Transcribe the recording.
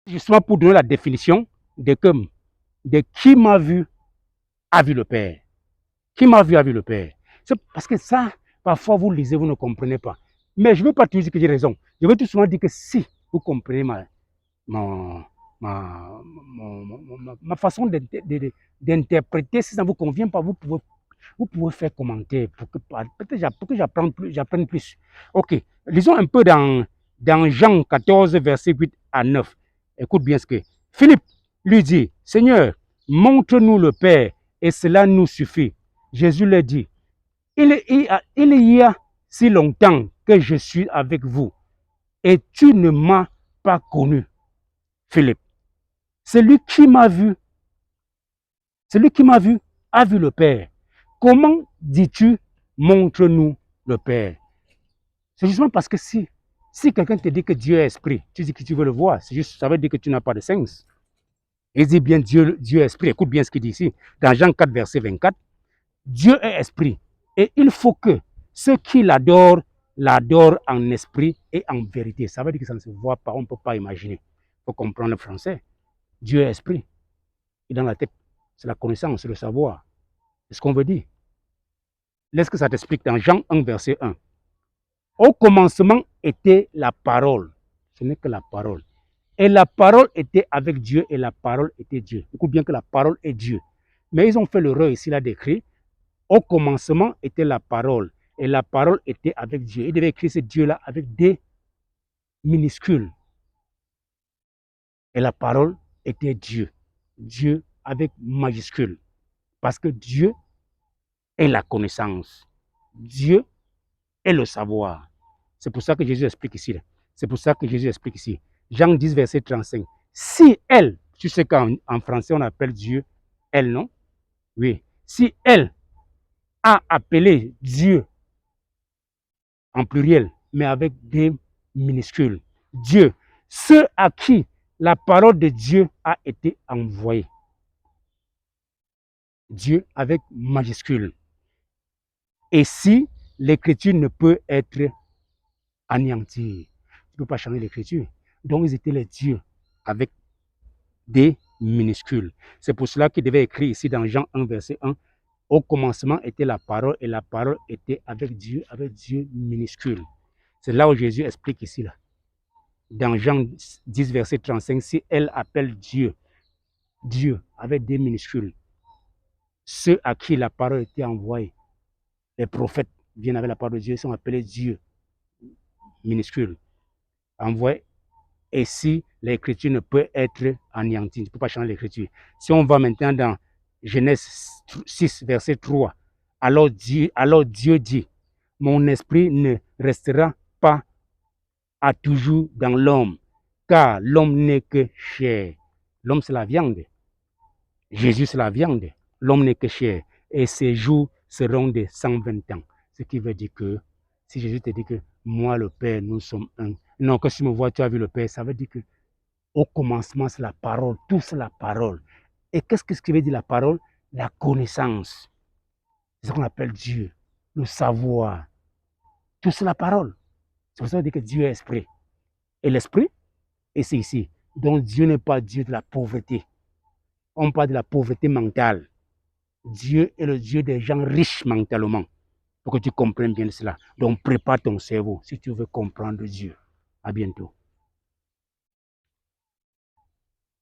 justement pour donner la définition de qui m'a vu a vu le Père. Qui m'a vu a vu le Père. C'est parce que ça, parfois vous lisez, vous ne comprenez pas. Mais je ne veux pas toujours dire que j'ai raison. Je veux tout souvent dire que si vous comprenez ma, ma façon d'interpréter, si ça ne vous convient pas, vous pouvez faire commenter pour que j'apprenne plus. Ok, lisons un peu dans Jean 14, verset 8 à 9. Écoute bien ce que Philippe lui dit, Seigneur, montre-nous le Père et cela nous suffit. Jésus leur dit, il y a si longtemps que je suis avec vous et tu ne m'as pas connu, Philippe. Celui qui m'a vu a vu le Père. Comment dis-tu, montre-nous le Père? C'est justement parce que si quelqu'un te dit que Dieu est esprit, tu dis que tu veux le voir, c'est juste, ça veut dire que tu n'as pas de sens. Il dit bien Dieu est esprit. Écoute bien ce qu'il dit ici. Dans Jean 4, verset 24, Dieu est esprit. Et il faut que ceux qui l'adorent en esprit et en vérité. Ça veut dire que ça ne se voit pas, on ne peut pas imaginer. Il faut comprendre le français. Dieu est esprit. Et dans la tête, c'est la connaissance, c'est le savoir. C'est ce qu'on veut dire. Laisse que ça t'explique dans Jean 1, verset 1. Au commencement était la parole. Ce n'est que la parole. Et la parole était avec Dieu et la parole était Dieu. Écoute bien que la parole est Dieu. Mais ils ont fait l'erreur ici là d'écrire. Au commencement était la parole. Et la parole était avec Dieu. Ils devaient écrire ce Dieu-là avec des minuscules. Et la parole était Dieu. Dieu avec majuscule. Parce que Dieu est la connaissance. Dieu est le savoir. C'est pour ça que Jésus explique ici. C'est pour ça que Jésus explique ici. Jean 10, verset 35. Si elle, tu sais qu'en français on appelle Dieu elle, non? Oui. Si elle a appelé Dieu en pluriel, mais avec des minuscules. Dieu, ceux à qui la parole de Dieu a été envoyée. Dieu avec majuscule. Et si l'écriture ne peut être anéantie, tu ne peux pas changer l'écriture. Donc ils étaient les dieux avec des minuscules. C'est pour cela qu'il devait écrire ici dans Jean 1, verset 1. Au commencement était la parole et la parole était avec Dieu minuscule. C'est là où Jésus explique ici, là. Dans Jean 10, verset 35, si elle appelle Dieu, Dieu avec des minuscules, ceux à qui la parole était envoyée, les prophètes viennent avec la parole de Dieu, sont appelés Dieu minuscule, envoyé. Et si l'écriture ne peut être anéantie, tu ne peux pas changer l'écriture. Si on va maintenant dans Genèse 6, verset 3, alors Dieu dit, mon esprit ne restera pas à toujours dans l'homme, car l'homme n'est que chair. L'homme, c'est la viande. Jésus, c'est la viande. L'homme n'est que chair. Et ses jours seront de 120 ans. Ce qui veut dire que, si Jésus te dit que moi, le Père, nous sommes un. Non, que si tu me vois, tu as vu le Père, ça veut dire que au commencement, c'est la parole. Tout, c'est la parole. Et qu'est-ce que veut dire la parole? La connaissance. C'est ce qu'on appelle Dieu. Le savoir. Tout, c'est la parole. C'est pour ça qu'on dit que Dieu est esprit. Et l'esprit, et c'est ici. Donc Dieu n'est pas Dieu de la pauvreté. On parle de la pauvreté mentale. Dieu est le Dieu des gens riches mentalement. Pour que tu comprennes bien cela. Donc prépare ton cerveau si tu veux comprendre Dieu. À bientôt.